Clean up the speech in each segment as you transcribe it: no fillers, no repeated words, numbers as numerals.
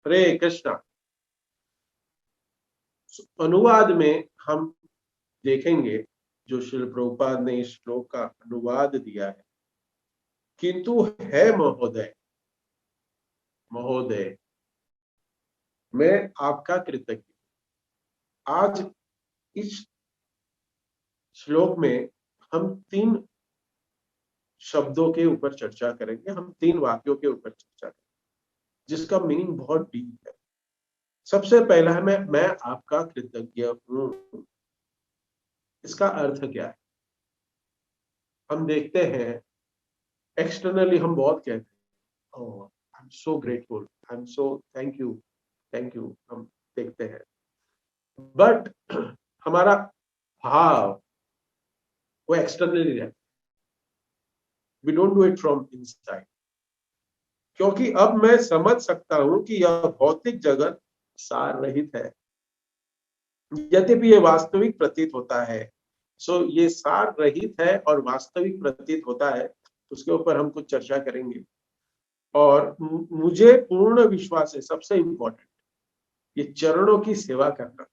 हरे कृष्णा। अनुवाद में हम देखेंगे जो श्रील प्रभुपाद ने इस श्लोक का अनुवाद दिया है, किंतु है महोदय, महोदय मैं आपका कृतज्ञ। आज इस श्लोक में हम 3 शब्दों के ऊपर चर्चा करेंगे, हम 3 वाक्यों के ऊपर चर्चा करेंगे जिसका मीनिंग बहुत डीप है। सबसे पहला है मैं आपका कृतज्ञ हूं। इसका अर्थ क्या है? हम देखते हैं एक्सटर्नली हम बहुत कहते हैं, oh I am so grateful, I am so thank you, thank you, हम देखते हैं। बट हमारा भाव वो एक्सटर्नली रहता है, we don't do it from inside. क्योंकि अब मैं समझ सकता हूं कि यह भौतिक जगत सार रहित है, यद्यपि ये वास्तविक प्रतीत होता है। सो ये सार रहित है और वास्तविक प्रतीत होता है, उसके ऊपर हम कुछ चर्चा करेंगे। और मुझे पूर्ण विश्वास है, सबसे इंपॉर्टेंट ये चरणों की सेवा करना।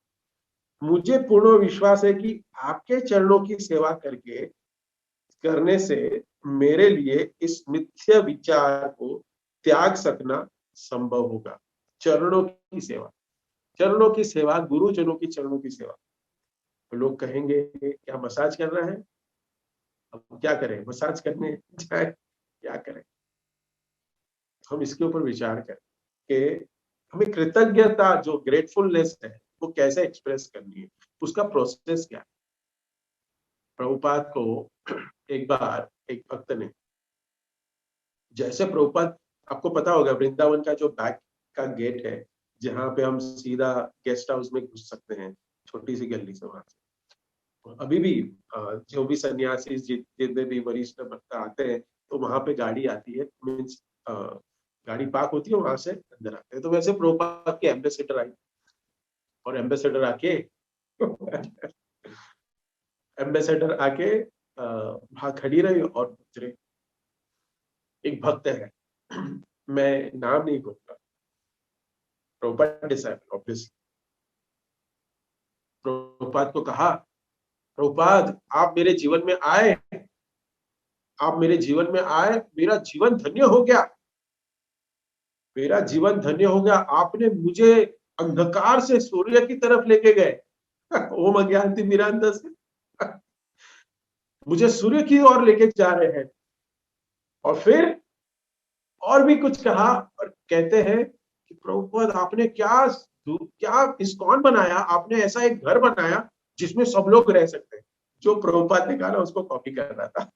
मुझे पूर्ण विश्वास है कि आपके चरणों की सेवा करने से मेरे लिए इस मिथ्या विचार को त्याग सकना संभव होगा। चरणों की सेवा, चरणों की सेवा, गुरुजनों की चरणों की सेवा। तो लोग कहेंगे क्या मसाज करना है? अब क्या करें, मसाज करने जाए, क्या करें? हम इसके ऊपर विचार करें कि हमें कृतज्ञता, जो ग्रेटफुलनेस है, वो कैसे एक्सप्रेस करनी है, उसका प्रोसेस क्या है। प्रभुपाद को एक बार एक भक्त ने, जैसे प्रभुपाद, आपको पता होगा वृंदावन का जो बैक का गेट है, जहां पे हम सीधा गेस्ट हाउस में घुस सकते हैं, छोटी सी गली से, वहां से अभी भी जो भी सन्यासी जितने भी वरिष्ठ भक्त आते हैं, तो वहां पे गाड़ी आती है, मीन्स गाड़ी पार्क होती है, वहां से अंदर आते हैं। तो वैसे प्रभुपाद के एम्बेसडर आई, और एम्बेसडर आके एम्बेसडर आके वहां खड़ी रही और पूछ रही, एक भक्त है, मैं नाम नहीं कहूंगा, प्रभुपाद डिसाइपल ऑब्वियसली। प्रभुपाद को कहा, प्रभुपाद आप मेरे जीवन में आए, आप मेरे जीवन में आए, मेरा जीवन धन्य हो गया, मेरा जीवन धन्य हो गया। आपने मुझे अंधकार से सूर्य की तरफ लेके गए, ओम अज्ञानति मिरांधस्य से मुझे सूर्य की ओर लेके जा रहे हैं। और फिर और भी कुछ कहा, और कहते हैं कि प्रभुपाद आपने क्या क्या इस्कॉन बनाया, आपने ऐसा एक घर बनाया जिसमें सब लोग रह सकते हैं। जो प्रभुपाद ने कहा ना, उसको कॉपी कर रहा था।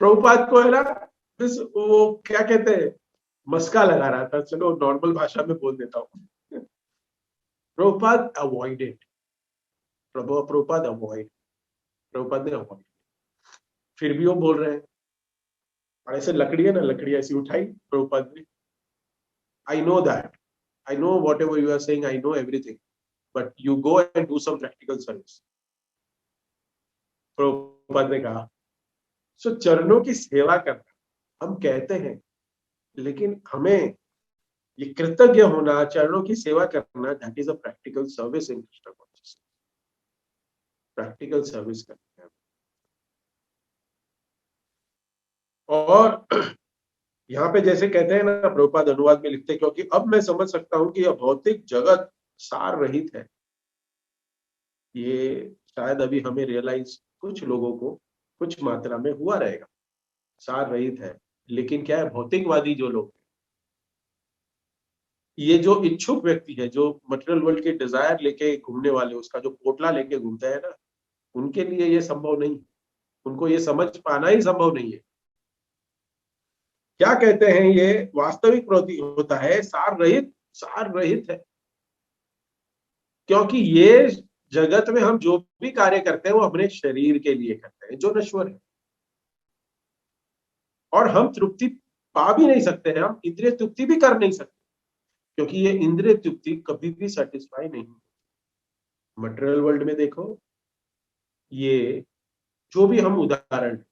प्रभुपाद को है ना, वो क्या कहते हैं, मस्का लगा रहा था, चलो नॉर्मल भाषा में बोल देता हूँ। प्रभुपाद अवॉइडेड, प्रभुपाद अवॉइड, प्रभुपाद ने अवॉइड, फिर भी वो बोल रहे हैं। और ऐसे लकड़ी है ना, लकड़ी ऐसी उठाई प्रभुपाद ने, I know that, I know whatever you are saying, I know everything, but you go and do some practical service. Prabhupada ने कहा, सो चरणों की सेवा करना हम कहते हैं, लेकिन हमें ये कृतज्ञ होना, चरणों की सेवा करना, that is a practical service in Krishna consciousness. Practical service करते हैं। और यहाँ पे जैसे कहते हैं ना, प्रभुपाद अनुवाद में लिखते हैं, क्योंकि अब मैं समझ सकता हूँ कि यह भौतिक जगत सार रहित है। ये शायद अभी हमें रियलाइज कुछ लोगों को कुछ मात्रा में हुआ रहेगा, सार रहित है। लेकिन क्या है, भौतिकवादी जो लोग, ये जो इच्छुक व्यक्ति है, जो मटेरियल वर्ल्ड के डिजायर लेके घूमने वाले, उसका जो पोटला लेके घूमता है ना, उनके लिए ये संभव नहीं, उनको ये समझ पाना ही संभव नहीं है। क्या कहते हैं, ये वास्तविक प्रतीत होता है, सार रहित, सार रहित है। क्योंकि ये जगत में हम जो भी कार्य करते हैं वो अपने शरीर के लिए करते हैं, जो नश्वर है। और हम तृप्ति पा भी नहीं सकते हैं, हम इंद्रिय तृप्ति भी कर नहीं सकते, क्योंकि ये इंद्रिय तृप्ति कभी भी सेटिस्फाई नहीं। मटेरियल वर्ल्ड में देखो, ये जो भी हम उदाहरण,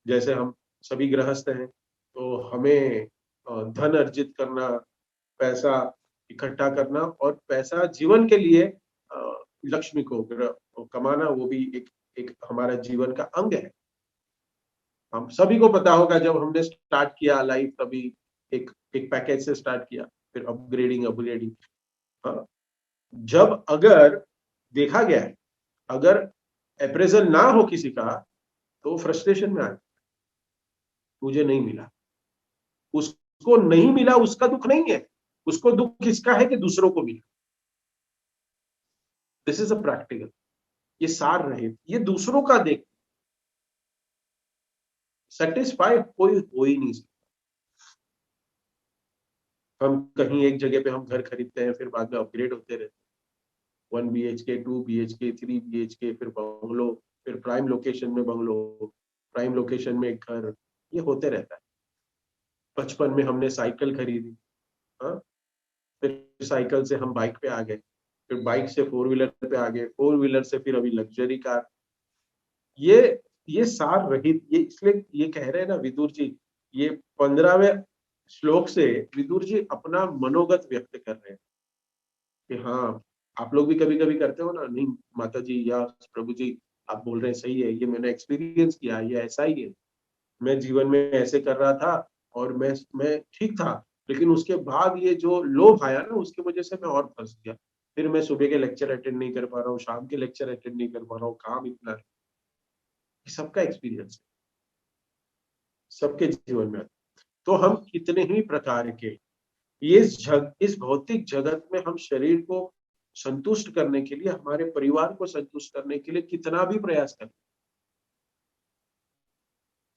जैसे हम सभी गृहस्थ हैं, तो हमें धन अर्जित करना, पैसा इकट्ठा करना और पैसा जीवन के लिए लक्ष्मी को कमाना, वो भी एक हमारा जीवन का अंग है। हम सभी को पता होगा जब हमने स्टार्ट किया लाइफ, तभी एक एक पैकेज से स्टार्ट किया, फिर अपग्रेडिंग अपग्रेडिंग। हाँ, जब अगर देखा गया है, अगर अप्रेजल ना हो किसी का तो फ्रस्ट्रेशन में आ, मुझे नहीं मिला, उसको नहीं मिला उसका दुख नहीं है, उसको दुख इसका है कि दूसरों को मिला। दिस इज अ प्रैक्टिकल, ये सार रहित, ये दूसरों का देख सेटिस्फाई कोई हो ही नहीं सकता। हम कहीं एक जगह पे हम घर खरीदते हैं, फिर बाद में अपग्रेड होते रहते हैं, 1 BHK 2 BHK 3 BHK, फिर बंगलो, फिर प्राइम लोकेशन में बंगलो, प्राइम लोकेशन में एक घर, ये होते रहता है। बचपन में हमने साइकिल खरीदी, हाँ, फिर साइकिल से हम बाइक पे आ गए, फिर बाइक से 4 व्हीलर पे आ गए, 4 व्हीलर से फिर अभी लग्जरी कार। ये सार रहित, ये इसलिए ये कह रहे हैं ना विदुर जी, ये 15वें श्लोक से विदुर जी अपना मनोगत व्यक्त कर रहे हैं कि हाँ, आप लोग भी कभी कभी करते हो ना, नहीं माता जी या प्रभु जी, आप बोल रहे हैं सही है, ये मैंने एक्सपीरियंस किया, ये ऐसा ही है, मैं जीवन में ऐसे कर रहा था और मैं ठीक था, लेकिन उसके बाद ये जो लोभ आया ना, उसकी वजह से मैं और फंस गया, फिर मैं सुबह के लेक्चर अटेंड नहीं कर पा रहा हूँ, शाम के लेक्चर अटेंड नहीं कर पा रहा हूँ, काम इतना है। सबका एक्सपीरियंस है, सबके जीवन में। तो हम कितने ही प्रकार के ये इस भौतिक जगत में हम शरीर को संतुष्ट करने के लिए, हमारे परिवार को संतुष्ट करने के लिए कितना भी प्रयास करें,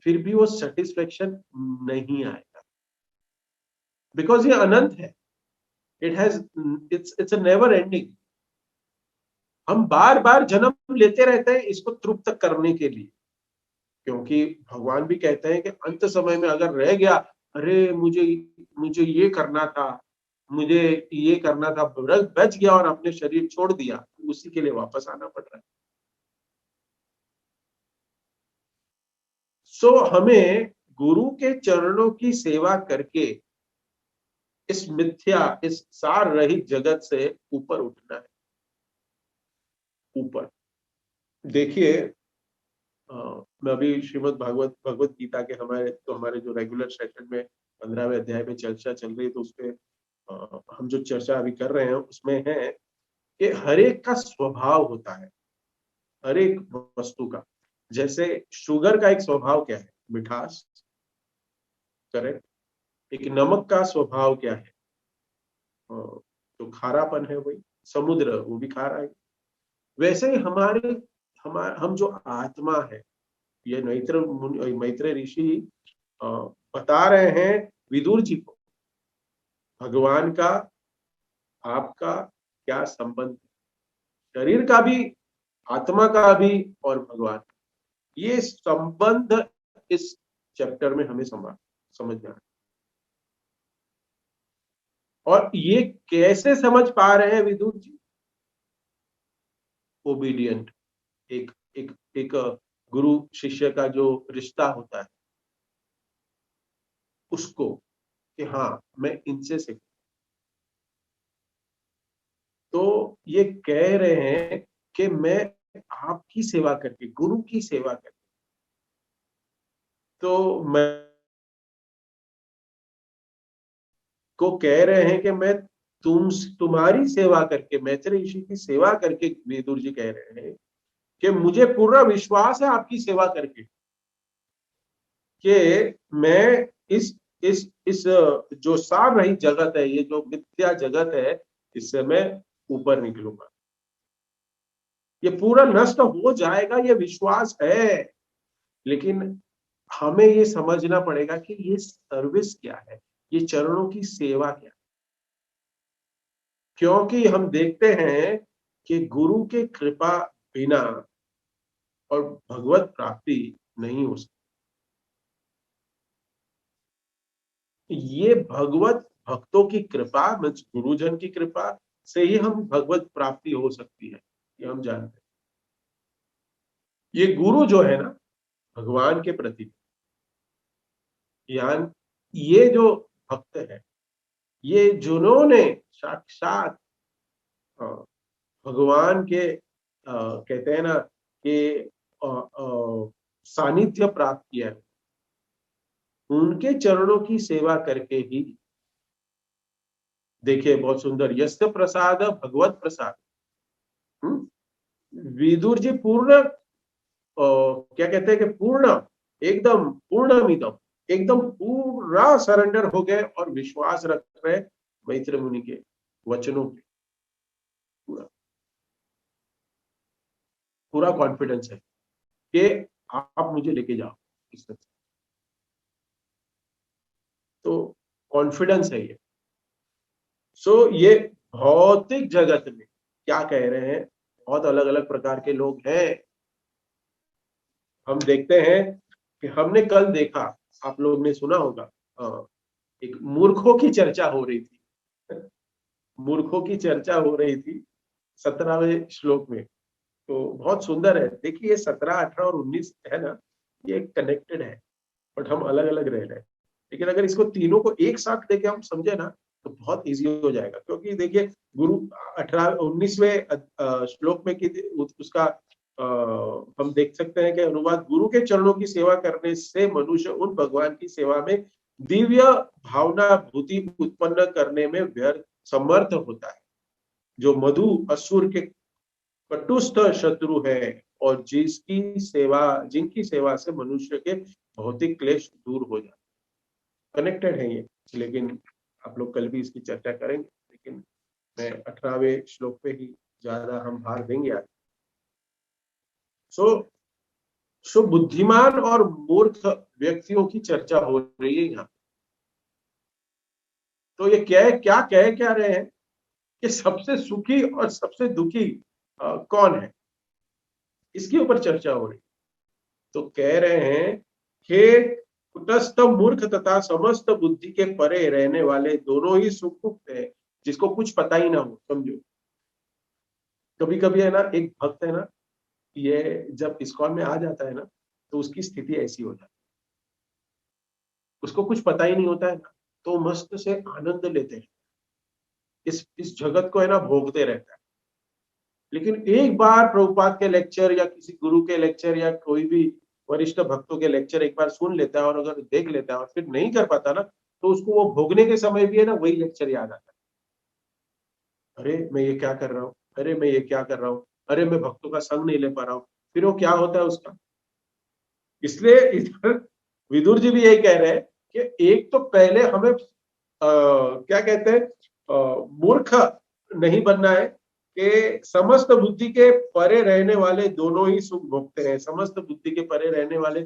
फिर भी वो सेटिस्फेक्शन नहीं आएगा, बिकॉज ये अनंत है। It's a never ending. हम बार बार जन्म लेते रहते हैं इसको तृप्त करने के लिए, क्योंकि भगवान भी कहते हैं कि अंत समय में अगर रह गया, अरे मुझे मुझे ये करना था, मुझे ये करना था, बच गया और अपने शरीर छोड़ दिया, उसी के लिए वापस आना पड़ रहा है। सो हमें गुरु के चरणों की सेवा करके इस मिथ्या, इस सार रहित जगत से ऊपर उठना है। ऊपर देखिए, मैं अभी श्रीमद् भागवत भगवत गीता के हमारे जो रेगुलर सेशन में 15वें अध्याय में चर्चा चल रही है, तो उसपे हम जो चर्चा अभी कर रहे हैं उसमें है कि हर एक का स्वभाव होता है, हर एक वस्तु का। जैसे शुगर का एक स्वभाव क्या है, मिठास, करेक्ट। एक नमक का स्वभाव क्या है, तो खारापन है, वही समुद्र वो भी खारा है। वैसे ही हम जो आत्मा है, ये मैत्र ऋषि अ, बता रहे हैं विदुर जी को, भगवान का आपका क्या संबंध है, शरीर का भी, आत्मा का भी और भगवान का, ये संबंध इस चैप्टर में हमें समझना है। और ये कैसे समझ पा रहे हैं विदुर जी, ओबीडियंट, एक एक एक गुरु शिष्य का जो रिश्ता होता है उसको, कि हाँ मैं इनसे सीख। तो ये कह रहे हैं कि मैं आपकी सेवा करके, गुरु की सेवा करके, तो मैं को कह रहे हैं कि मैं तुम्हारी सेवा करके, मैत्री ऋषि की सेवा करके, विदुर जी कह रहे हैं कि मुझे पूरा विश्वास है आपकी सेवा करके कि मैं इस जो सार रही जगत है, ये जो मिथ्या जगत है, इससे मैं ऊपर निकलूंगा, ये पूरा नष्ट हो जाएगा, ये विश्वास है। लेकिन हमें ये समझना पड़ेगा कि ये सर्विस क्या है, ये चरणों की सेवा क्या है। क्योंकि हम देखते हैं कि गुरु के कृपा बिना और भगवत प्राप्ति नहीं हो सकती। ये भगवत भक्तों की कृपा, गुरुजन की कृपा से ही हम भगवत प्राप्ति हो सकती है, ये हम जानते हैं। ये गुरु जो है ना, भगवान के प्रति, यान ये जो भक्त है, ये जिन्होंने साक्षात भगवान के कहते हैं ना कि सानिध्य प्राप्त किया है, उनके चरणों की सेवा करके ही, देखिए बहुत सुंदर, यस्य प्रसाद भगवत प्रसाद। विदुर जी पूर्ण क्या कहते हैं कि पूर्ण, एकदम पूर्णमिदम, एकदम पूरा सरेंडर हो गए और विश्वास रख रहे मैत्र मुनि के वचनों पे, पूरा पूरा कॉन्फिडेंस है कि आप मुझे लेके जाओ इस तरह। तो कॉन्फिडेंस है ये। सो ये भौतिक जगत में क्या कह रहे हैं, बहुत अलग अलग प्रकार के लोग हैं। हम देखते हैं कि हमने कल देखा, आप लोग ने सुना होगा, एक मूर्खों की चर्चा हो रही थी, मूर्खों की चर्चा हो रही थी 17वें श्लोक में। तो बहुत सुंदर है, देखिए 17, 18 और 19 है ना, ये कनेक्टेड है, बट हम अलग अलग रह रहे हैं। लेकिन अगर इसको तीनों को एक साथ लेके हम समझे ना तो बहुत इजी हो जाएगा। क्योंकि देखिए गुरु 18, 19वें श्लोक में उसका हम देख सकते हैं कि अनुवाद, गुरु के चरणों की सेवा करने से मनुष्य उन भगवान की सेवा में दिव्य भावना भूति उत्पन्न करने में व्यर्थ समर्थ होता है, जो मधु असुर के कटुस्थ शत्रु है और जिनकी सेवा से मनुष्य के भौतिक क्लेश दूर हो जाए। कनेक्टेड है ये, लेकिन आप लोग कल भी इसकी चर्चा करेंगे, लेकिन मैं 18वें श्लोक पे ही ज्यादा हम भार देंगे आज। सो बुद्धिमान और मूर्ख व्यक्तियों की चर्चा हो रही है यहाँ। तो ये क्या रहे हैं कि सबसे सुखी और सबसे दुखी कौन है, इसके ऊपर चर्चा हो रही। तो कह रहे हैं कि कुटस्थ मूर्ख तथा समस्त बुद्धि के परे रहने वाले दोनों ही सुख है, जिसको कुछ पता ही ना हो। समझो कभी कभी है ना, एक भक्त है ना, ये जब इस्कॉन में आ जाता है ना तो उसकी स्थिति ऐसी हो जाती है, उसको कुछ पता ही नहीं होता है ना, तो मस्त से आनंद लेते हैं, इस जगत को है ना भोगते रहता है। लेकिन एक बार प्रभुपाद के लेक्चर या किसी गुरु के लेक्चर या कोई भी वरिष्ठ भक्तों के लेक्चर एक बार सुन लेता है और अगर देख लेता है और फिर नहीं कर पाता ना, तो उसको वो भोगने के समय भी है ना वही लेक्चर याद आता है। अरे मैं ये क्या कर रहा हूँ, अरे मैं ये क्या कर रहा हूँ, अरे मैं भक्तों का संग नहीं ले पा रहा हूँ। फिर वो क्या होता है उसका। इसलिए इधर विदुर जी भी यही कह रहे हैं कि एक तो पहले हमें क्या कहते हैं, मूर्ख नहीं बनना है कि समस्त बुद्धि के परे रहने वाले दोनों ही सुख भोगते हैं। समस्त बुद्धि के परे रहने वाले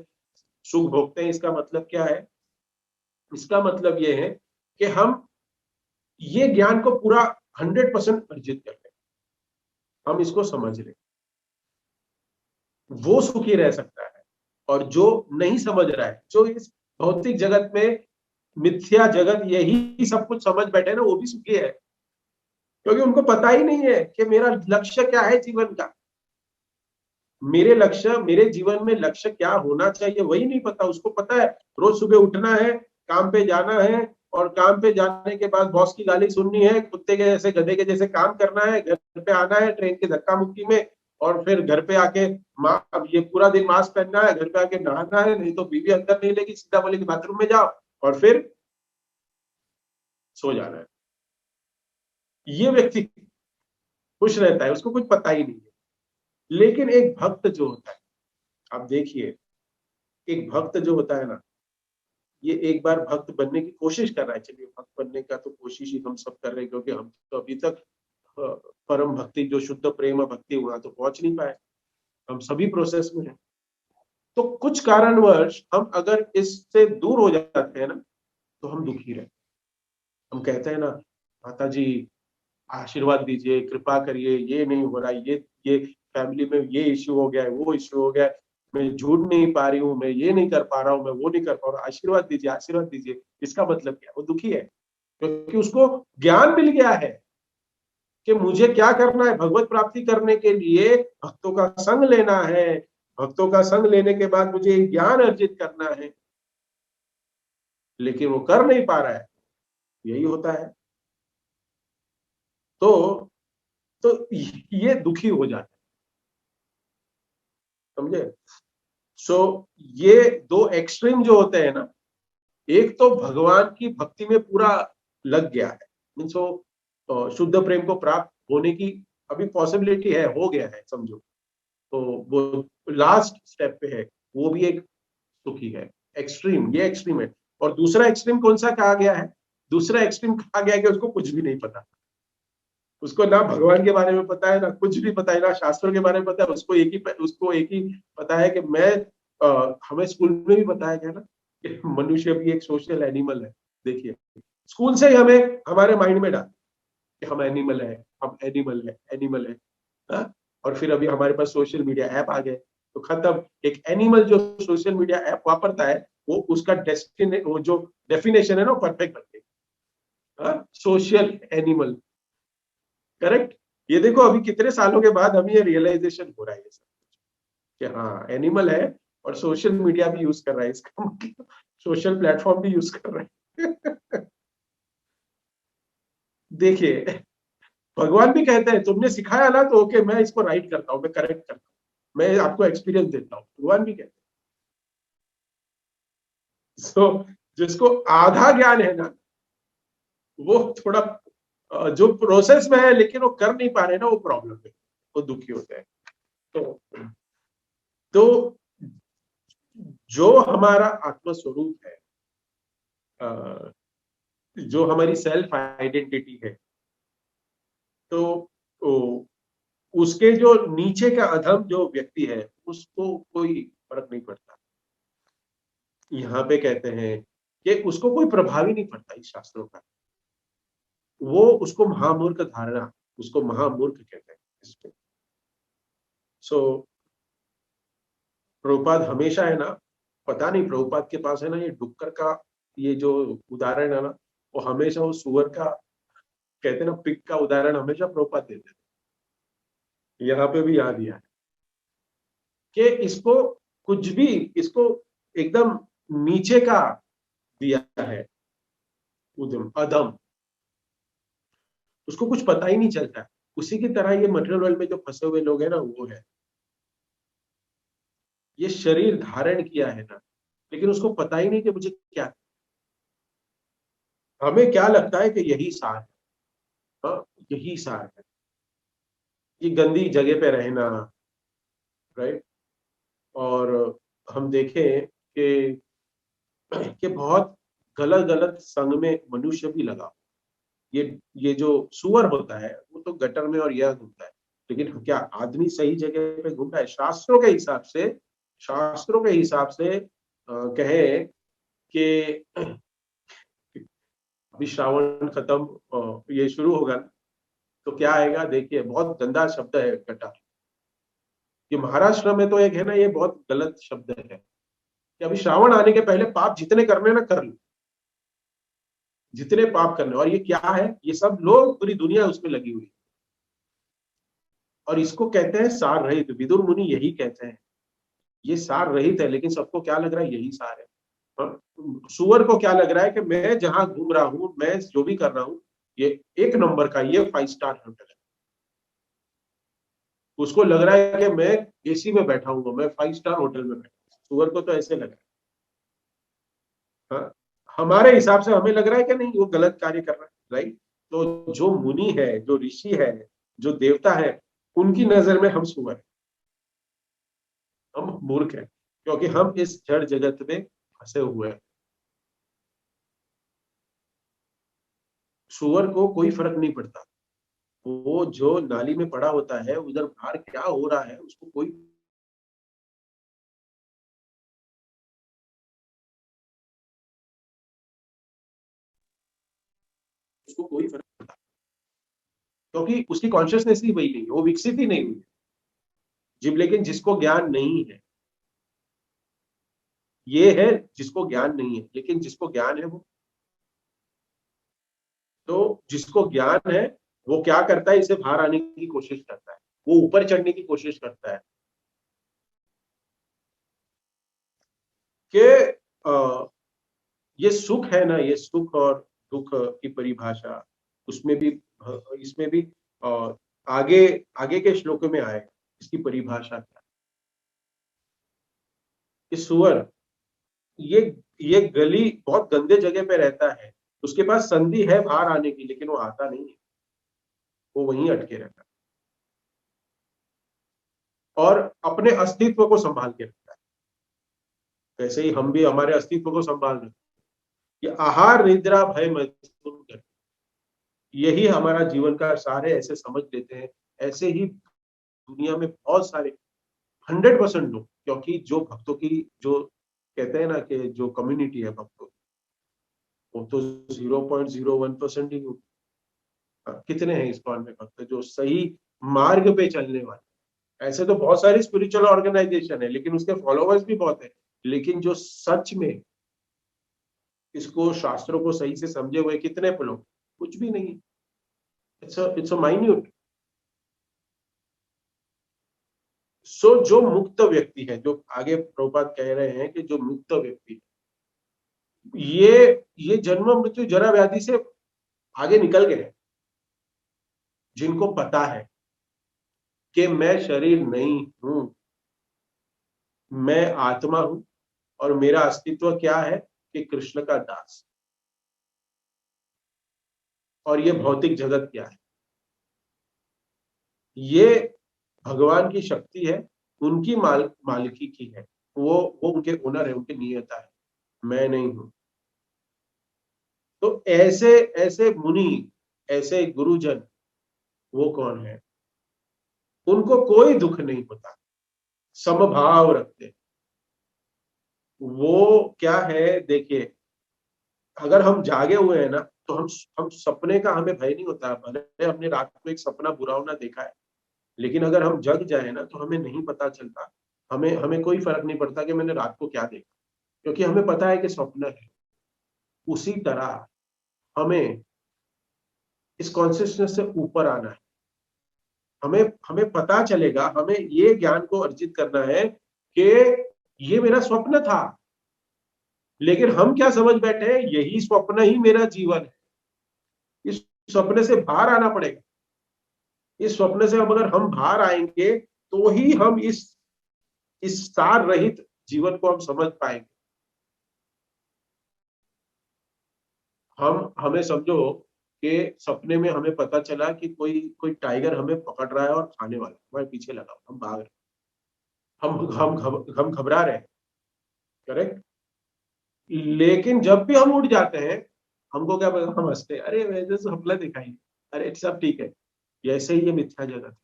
सुख भोगते हैं, इसका मतलब क्या है, इसका मतलब ये है कि हम ये ज्ञान को पूरा 100% अर्जित कर लें, हम इसको समझ लें, वो सुखी रह सकता है। और जो नहीं समझ रहा है, जो इस भौतिक जगत में मिथ्या जगत यही सब कुछ समझ बैठे ना, वो भी सुखी है, क्योंकि उनको पता ही नहीं है कि मेरा लक्ष्य क्या है जीवन का। मेरे जीवन में लक्ष्य क्या होना चाहिए वही नहीं पता। उसको पता है रोज सुबह उठना है, काम पे जाना है, और काम पे जाने के बाद बॉस की गाली सुननी है, कुत्ते के जैसे गधे के जैसे काम करना है, घर पे आना है ट्रेन के धक्का मुक्की में, और फिर घर पे आके अब ये पूरा दिन मास्क पहनना है, घर पे आके नहाना है, नहीं तो बीवी अंदर नहीं लेगी, सीधा बोलेगी बाथरूम में जाओ, और फिर सो जाना है। ये व्यक्ति खुश रहता है, उसको कुछ पता ही नहीं है। लेकिन एक भक्त जो होता है, आप देखिए, एक भक्त जो होता है ना, ये एक बार भक्त बनने की कोशिश कर रहा है। चलिए भक्त बनने का तो कोशिश ही हम सब कर रहे हैं, क्योंकि हम तो अभी तक परम भक्ति जो शुद्ध प्रेम भक्ति वहां तो पहुंच नहीं पाए, हम सभी प्रोसेस में हैं। तो कुछ कारणवश हम अगर इससे दूर हो जाते हैं ना तो हम दुखी रहते हैं। हम कहते हैं ना, माता जी आशीर्वाद दीजिए, कृपा करिए, ये नहीं हो रहा, ये फैमिली में ये इश्यू हो गया है, वो इश्यू हो गया है, मैं झूठ नहीं पा रही हूँ, मैं ये नहीं कर पा रहा हूँ, मैं वो नहीं कर पा रहा हूँ, आशीर्वाद दीजिए, आशीर्वाद दीजिए। इसका मतलब क्या, वो दुखी है, क्योंकि उसको ज्ञान मिल गया है कि मुझे क्या करना है। भगवत प्राप्ति करने के लिए भक्तों का संग लेना है, भक्तों का संग लेने के बाद मुझे ज्ञान अर्जित करना है, लेकिन वो कर नहीं पा रहा है। यही होता है। तो ये दुखी हो जाता है, समझे। सो ये दो एक्सट्रीम जो होते हैं ना, एक तो भगवान की भक्ति में पूरा लग गया है, मीन्स वो शुद्ध प्रेम को प्राप्त होने की अभी पॉसिबिलिटी है, हो गया है समझो, तो वो लास्ट स्टेप पे है, वो भी एक सुखी है। एक्सट्रीम, ये एक्सट्रीम है। और दूसरा एक्सट्रीम कौन सा कहा गया है? दूसरा एक्सट्रीम कहा गया है कि उसको कुछ भी नहीं पता, उसको ना भगवान के बारे में पता है, ना कुछ भी पता है, ना शास्त्रों के बारे में पता है। उसको एक ही पता है कि मैं हमें स्कूल में भी बताया गया ना कि मनुष्य भी एक सोशल एनिमल है। देखिए, स्कूल से ही हमें हमारे माइंड में डाल कि हम एनिमल है, हम एनिमल है, एनिमल है। हाँ? और फिर अभी हमारे पास सोशल मीडिया ऐप आ गए, तो खत्म। एक एनिमल जो सोशल मीडिया ऐप वापरता है, वो उसका डेस्टिने वो जो डेफिनेशन है ना, परफेक्ट बन गई। Social animal, correct. ये देखो अभी कितने सालों के बाद हमें ये रियलाइजेशन हो रहा है ये सब कि हाँ एनिमल है, और सोशल मीडिया भी यूज कर रहा है, इसका मतलब सोशल प्लेटफॉर्म भी यूज कर रहा है। देखिए, भगवान भी कहते हैं तुमने सिखाया ना, तो ओके मैं इसको राइट करता हूँ, मैं करेक्ट करता हूँ, मैं आपको एक्सपीरियंस देता हूँ, भगवान भी कहते हैं। सो जिसको आधा ज्ञान है ना, वो थोड़ा जो प्रोसेस में है लेकिन वो कर नहीं पा रहे ना, वो प्रॉब्लम है, वो दुखी होते हैं। तो तो जो हमारा आत्म स्वरूप है, जो हमारी सेल्फ आइडेंटिटी है, तो उसके जो नीचे का अधम जो व्यक्ति है, उसको कोई फर्क नहीं पड़ता। यहाँ पे कहते हैं कि उसको कोई प्रभाव ही नहीं पड़ता इस शास्त्रों का। वो उसको महामूर्ख धारणा, उसको महामूर्ख कहते हैं इसको। सो प्रभुपाद हमेशा है ना, पता नहीं प्रभुपाद के पास है ना ये डुक्कर का ये जो उदाहरण है ना, वो हमेशा वो सुअर का, कहते हैं ना पिग का उदाहरण हमेशा प्रभुपाद देते हैं। यहाँ पे भी याद दिया है कि इसको कुछ भी, इसको एकदम नीचे का दिया है, उद्यम अधम, उसको कुछ पता ही नहीं चलता है। उसी की तरह ये मटेरियल वर्ल्ड में जो फंसे हुए लोग हैं ना, वो है ये शरीर धारण किया है ना, लेकिन उसको पता ही नहीं कि मुझे क्या, हमें क्या लगता है कि यही सार है। हाँ, यही सार है, ये गंदी जगह पे रहना, राइट। और हम देखें कि बहुत गलत गलत संग में मनुष्य भी लगा। ये ये जो सुअर होता है वो तो गटर में और यह घूमता है, लेकिन क्या आदमी सही जगह पे घूमता है? शास्त्रों के हिसाब से, शास्त्रों के हिसाब से कहे कि अभी श्रावण खत्म, ये शुरू होगा ना, तो क्या आएगा देखिए, बहुत गंदा शब्द है गटर। ये महाराष्ट्र में तो एक है ना, ये बहुत गलत शब्द है कि अभी श्रावण आने के पहले पाप जितने करने ना कर लो, जितने पाप करने। और ये क्या है? ये सब लोग, पूरी दुनिया उसमें लगी हुई है, और इसको कहते हैं सार रहित। विदुर मुनि यही कहते हैं, ये सार रहित है, लेकिन सबको क्या लग रहा है यही सार है। हाँ? सुअर को क्या लग रहा है कि मैं जहां घूम रहा हूं, मैं जो भी कर रहा हूं, ये एक नंबर का, ये 5 स्टार होटल है। उसको लग रहा है कि मैं एसी में बैठा हूँ, मैं 5 स्टार होटल में बैठा हूँ। सुअर को तो ऐसे लग रहा है। हाँ? हमारे हिसाब से हमें लग रहा है कि नहीं, वो गलत कार्य कर रहा है, राइट। तो जो मुनि है, जो ऋषि है, जो देवता है, उनकी नजर में हम सुअर हैं, हम मूर्ख हैं, क्योंकि हम इस जड़ जगत में फंसे हुए हैं। सुअर को कोई फर्क नहीं पड़ता, वो जो नाली में पड़ा होता है उधर बाहर क्या हो रहा है उसको कोई, उसको कोई फर्क नहीं पड़ता, क्योंकि उसकी कॉन्शियसनेस ही वही नहीं है, वो विकसित ही नहीं हुई है। जिब लेकिन जिसको ज्ञान नहीं है, ये है जिसको ज्ञान नहीं है, लेकिन जिसको ज्ञान है वो, तो जिसको ज्ञान है वो क्या करता है, इसे बाहर आने की कोशिश करता है, वो ऊपर चढ़ने की कोशिश करता है कि ये सुख है ना, ये सुख और दुख की परिभाषा, उसमें भी इसमें भी आगे आगे के श्लोकों में आए इसकी परिभाषा क्या। ये सुअर, ये ये गली बहुत गंदे जगह पे रहता है, उसके पास संधि है बाहर आने की, लेकिन वो आता नहीं है, वो वहीं अटके रहता है और अपने अस्तित्व को संभाल के रखता है। वैसे ही हम भी हमारे अस्तित्व को संभाल रहे हैं। ये आहार निद्रा भय मैथुन कर, यही हमारा जीवन का सार है, ऐसे समझ लेते हैं। ऐसे ही दुनिया में बहुत सारे 100% लोग, क्योंकि जो भक्तों की जो कहते हैं ना कि जो कम्युनिटी है भक्तों, वो तो 0.01% ही होती है। कितने हैं इस्कॉन में भक्त जो सही मार्ग पे चलने वाले। ऐसे तो बहुत सारी स्पिरिचुअल ऑर्गेनाइजेशन है, लेकिन उसके फॉलोवर्स भी बहुत है, लेकिन जो सच में इसको शास्त्रों को सही से समझे हुए कितने लोग, कुछ भी नहीं। It's a minute. सो जो मुक्त व्यक्ति है, जो आगे प्रभुपाद कह रहे हैं कि जो मुक्त व्यक्ति है, ये जन्म मृत्यु जरा व्याधि से आगे निकल गए, जिनको पता है कि मैं शरीर नहीं हूं, मैं आत्मा हूं, और मेरा अस्तित्व क्या है कि कृष्ण का दास, और ये भौतिक जगत क्या है, ये भगवान की शक्ति है, उनकी मालिकी की है, वो उनके ओनर है, उनके नियता है, मैं नहीं हूं। तो ऐसे ऐसे मुनि, ऐसे गुरुजन, वो कौन है? उनको कोई दुख नहीं होता, समभाव रखते। वो क्या है, देखिए, अगर हम जागे हुए हैं ना, तो हम सपने का हमें भय नहीं होता, भले हमने रात को एक सपना बुरावना देखा है, लेकिन अगर हम जग जाए ना, तो हमें नहीं पता चलता, हमें हमें कोई फर्क नहीं पड़ता कि मैंने रात को क्या देखा, क्योंकि हमें पता है कि स्वप्न है। उसी तरह हमें इस कॉन्शियसनेस से ऊपर आना है। हमें हमें पता चलेगा, हमें ये ज्ञान को अर्जित करना है कि ये मेरा स्वप्न था, लेकिन हम क्या समझ बैठे हैं, यही स्वप्न ही मेरा जीवन है। इस स्वप्न से बाहर आना पड़ेगा। इस स्वप्न से अब अगर हम बाहर आएंगे, तो ही हम इस सार रहित जीवन को हम समझ पाएंगे। हमें समझो कि सपने में हमें पता चला कि कोई कोई टाइगर हमें पकड़ रहा है और खाने वाला है, हमारे पीछे लगा, हम भाग रहे, हम घबरा रहे हैं, करेक्ट। लेकिन जब भी हम उठ जाते हैं, हमको क्या पता, हम हंसते हैं, अरे वैसे सपना दिखाई, अरे सब ठीक है। ऐसे ही ये मिथ्या जगत,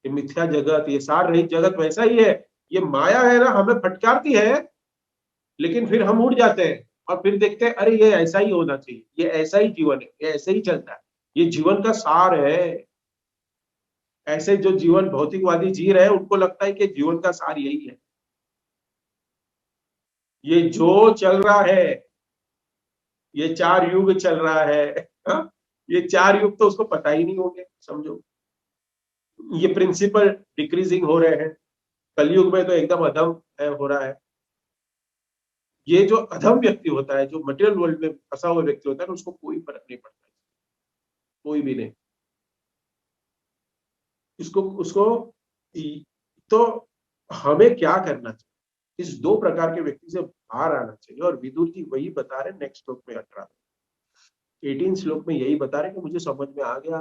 ये मिथ्या जगत, ये सार रहित जगत वैसा ही है। ये माया है ना, हमें फटकारती है, लेकिन फिर हम उठ जाते हैं और फिर देखते हैं, अरे ये ऐसा ही होना चाहिए, ये ऐसा ही जीवन है, ये ऐसे ही चलता है, ये जीवन का सार है। ऐसे जो जीवन भौतिकवादी जी रहे हैं, उनको लगता है कि जीवन का सार यही है, ये जो चल रहा है, ये 4 युग चल रहा है। हा? ये 4 युग तो उसको पता ही नहीं होंगे, समझो। ये प्रिंसिपल डिक्रीजिंग हो रहे हैं, कलयुग में तो एकदम अधम हो रहा है। ये जो अधम व्यक्ति होता है, जो मटेरियल वर्ल्ड में फंसा हुआ व्यक्ति होता है, उसको कोई फर्क नहीं पड़ता, कोई भी नहीं। इसको उसको तो हमें क्या करना चाहिए, इस 2 प्रकार के व्यक्ति से बाहर आना चाहिए, और विदुर जी वही बता रहे नेक्स्ट श्लोक में 18 श्लोक में यही बता रहे कि मुझे समझ में आ गया,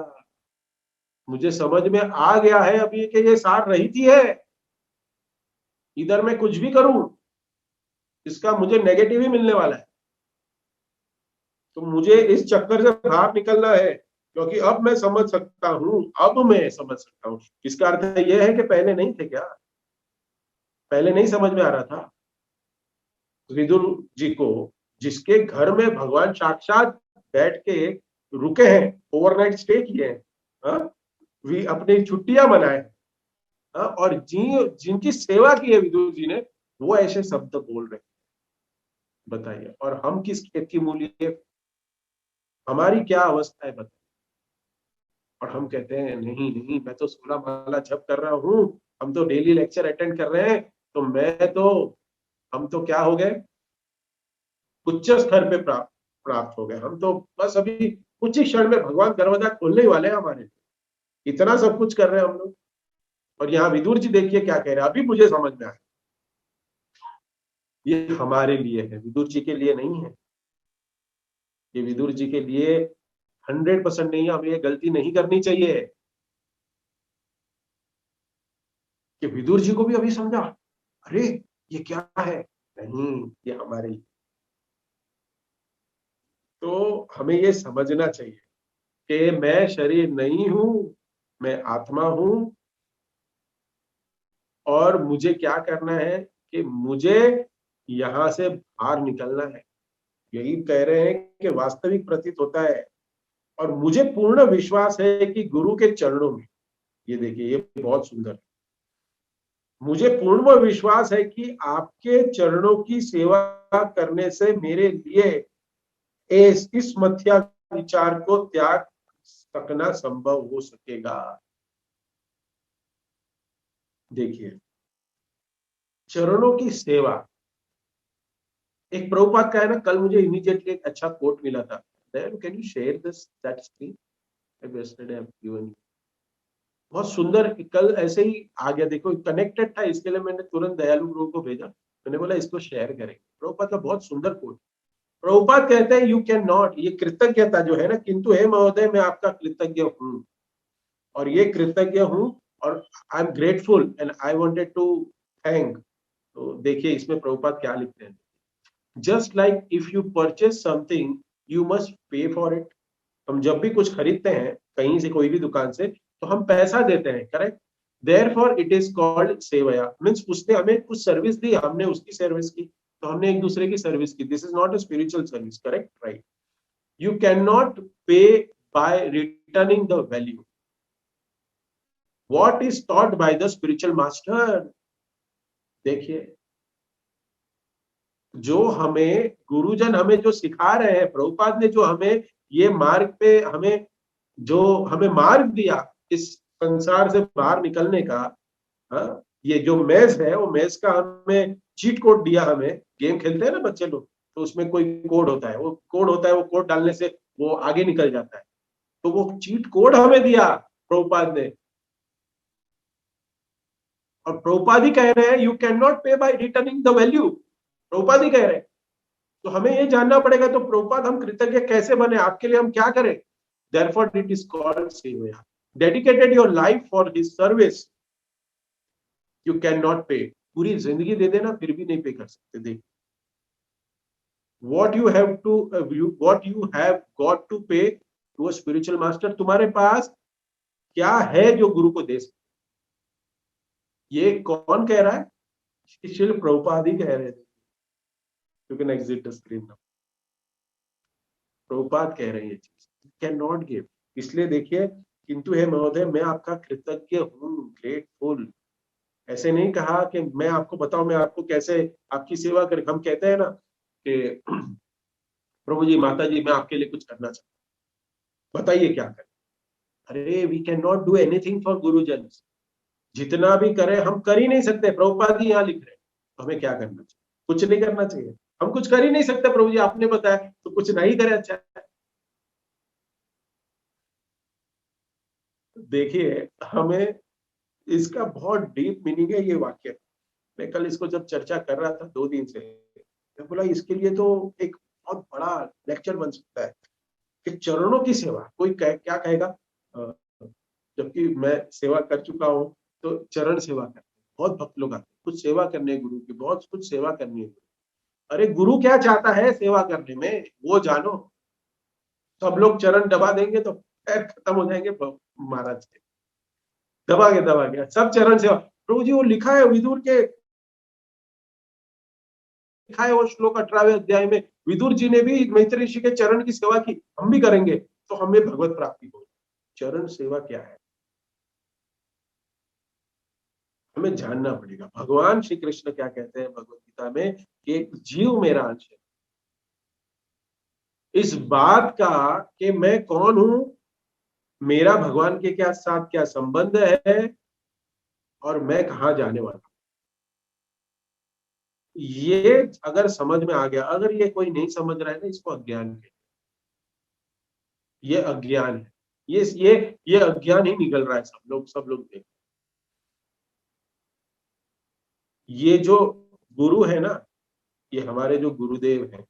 मुझे समझ में आ गया है अभी कि ये सार रहित ही है। इधर मैं कुछ भी करूं, इसका मुझे नेगेटिव ही मिलने वाला है, तो मुझे इस चक्कर से बाहर निकलना है, क्योंकि अब मैं समझ सकता हूं, अब मैं समझ सकता हूं। इसका अर्थ यह है कि पहले नहीं थे क्या, पहले नहीं समझ में आ रहा था विदुर जी को, जिसके घर में भगवान साक्षात बैठ के रुके हैं, ओवरनाइट स्टे किए हैं, हाँ? वी अपनी छुट्टियां मनाए, हाँ? और जिनकी सेवा की है विदुर जी ने, वो ऐसे शब्द बोल रहे हैं, बताइए। और हम किस खेत की मूली है, हमारी क्या अवस्था है, बताइए। और हम कहते हैं नहीं नहीं, मैं तो 16 माला जप कर रहा हूँ, हम तो डेली लेक्चर अटेंड कर रहे हैं, तो हम तो क्या हो गए, उच्च स्तर पे प्राप्त। प्राप्त हो गए। हम तो बस अभी कुछ ही क्षण में भगवान दरवाजा खोलने ही वाले हैं हमारे लिए। इतना सब कुछ कर रहे हैं हम लोग। और यहाँ विदुर जी देखिए क्या कह रहे हैं, अभी मुझे समझ में आया। ये हमारे लिए है, विदुर जी के लिए नहीं है। ये विदुर जी के लिए 100% नहीं है। हमें ये गलती नहीं करनी चाहिए कि विदुर जी को भी अभी समझा, अरे ये क्या है। नहीं, ये हमारे लिए। तो हमें ये समझना चाहिए कि मैं शरीर नहीं हूं, मैं आत्मा हूं। और मुझे क्या करना है कि मुझे यहां से बाहर निकलना है। यही कह रहे हैं कि वास्तविक प्रतीत होता है। और मुझे पूर्ण विश्वास है कि गुरु के चरणों में, ये देखिए ये बहुत सुंदर है, मुझे पूर्ण विश्वास है कि आपके चरणों की सेवा करने से मेरे लिए इस मिथ्या विचार को त्याग सकना संभव हो सकेगा। देखिए, चरणों की सेवा, एक प्रभुपाद का है ना, कल मुझे इमीडिएटली एक अच्छा कोट मिला था। Can you share this that screen yesterday I've given you? बहुत सुंदर, कल ऐसे ही आ गया, देखो कनेक्टेड था, इसके लिए मैंने तुरंत दयालु गुरु को भेजा। मैंने बोला इसको शेयर करेंगे। प्रभुपाद का बहुत सुंदर कोट। प्रभुपाद कहते हैं यू कैन नॉट, ये कृतज्ञता जो है ना, किंतु हे महोदय मैं आपका कृतज्ञ हूँ, और ये कृतज्ञ हूँ, और I am grateful and I wanted to thank. तो देखिए इसमें प्रभुपाद क्या लिखते हैं, just like if you purchase something you must pay for it. हम जब भी कुछ खरीदते हैं कहीं से, कोई भी दुकान से, तो हम पैसा देते हैं, correct. Therefore it is called सेवया, मींस उसने हमें कुछ सर्विस दी, हमने उसकी सर्विस की, तो हमने एक दूसरे की सर्विस की। This is not a spiritual service, correct, right. You can not pay by returning the value what is taught by the spiritual master. देखिए, जो हमें गुरुजन हमें जो सिखा रहे हैं, प्रभुपाद ने जो हमें ये मार्ग पे हमें, जो हमें मार्ग दिया इस संसार से बाहर निकलने का, हाँ, ये जो मेज है, वो मेज का हमें चीट कोड दिया। हमें गेम खेलते हैं ना बच्चे लोग, तो उसमें कोई कोड होता है, वो कोड होता है, वो कोड डालने से वो आगे निकल जाता है। तो वो चीट कोड हमें दिया प्रभुपाद ने। और प्रभुपाद ही कह रहे हैं you can not pay by returning the value. Prabhupada ही कह रहे हैं। तो हमें ये जानना पड़ेगा, तो प्रभुपाद हम कृतज्ञ कैसे बने, आपके लिए हम क्या करें। Therefore it is called सेवया। Dedicated your life for his service, you cannot pay। पूरी जिंदगी दे देना फिर भी नहीं पे कर सकते। देख, what you have to what you have got to pay to a spiritual master, तुम्हारे पास क्या है जो गुरु को दे सकते। ये कौन कह रहा है, श्रील प्रभुपाद ही कह रहे थे। You can exit the screen now। Prabhupada कह रहे हैं ये चीज, कैन नॉट गिव। इसलिए देखिए, किंतु हे महोदय मैं आपका कृतज्ञ हूँ, ग्रेटफुल। ऐसे नहीं कहा कि मैं आपको बताऊं मैं आपको कैसे आपकी सेवा करें। हम कहते हैं ना कि प्रभु जी, माता जी, मैं आपके लिए कुछ करना चाहता हूं, बताइए क्या करें। अरे we can not do anything for गुरुजन। जितना भी करें हम कर ही नहीं सकते। प्रभुपाद जी यहाँ लिख रहे हैं, तो हमें क्या करना चाहिए, कुछ नहीं करना चाहिए। हम कुछ कर ही नहीं सकते, प्रभु जी आपने बताया, तो कुछ नहीं करे, अच्छा है। देखिए, हमें इसका बहुत डीप मीनिंग है ये वाक्य। मैं कल इसको जब चर्चा कर रहा था 2 दिन से, मैं बोला इसके लिए तो एक बहुत बड़ा लेक्चर बन सकता है कि चरणों की सेवा। कोई क्या कहेगा, अ, जबकि मैं सेवा कर चुका हूँ, तो चरण सेवा करते हैं, बहुत भक्त लोग आते हैं, कुछ सेवा करने गुरु की, बहुत कुछ सेवा करनी है। अरे गुरु क्या चाहता है सेवा करने में, वो जानो। सब लोग चरण दबा देंगे तो पैर खत्म हो जाएंगे महाराज के। दबा के सब चरण सेवा। प्रभु जी वो लिखा है विदुर के, लिखा है वो श्लोक 18वें अध्याय में, विदुर जी ने भी मैत्री ऋषि के चरण की सेवा की, हम भी करेंगे तो हमें भगवत प्राप्ति होगी। चरण सेवा क्या है, हमें जानना पड़ेगा। भगवान श्री कृष्ण क्या कहते हैं भगवत गीता में कि एक जीव मेरा अंश है। इस बात का कि मैं कौन हूं, मेरा भगवान के क्या साथ क्या संबंध है, और मैं कहां जाने वाला, ये अगर समझ में आ गया, अगर ये कोई नहीं समझ रहा है ना, इसको अज्ञान है, ये अज्ञान है, ये अज्ञान ही निकल रहा है। सब लोग देख, ये जो गुरु है ना, ये हमारे जो गुरुदेव हैं,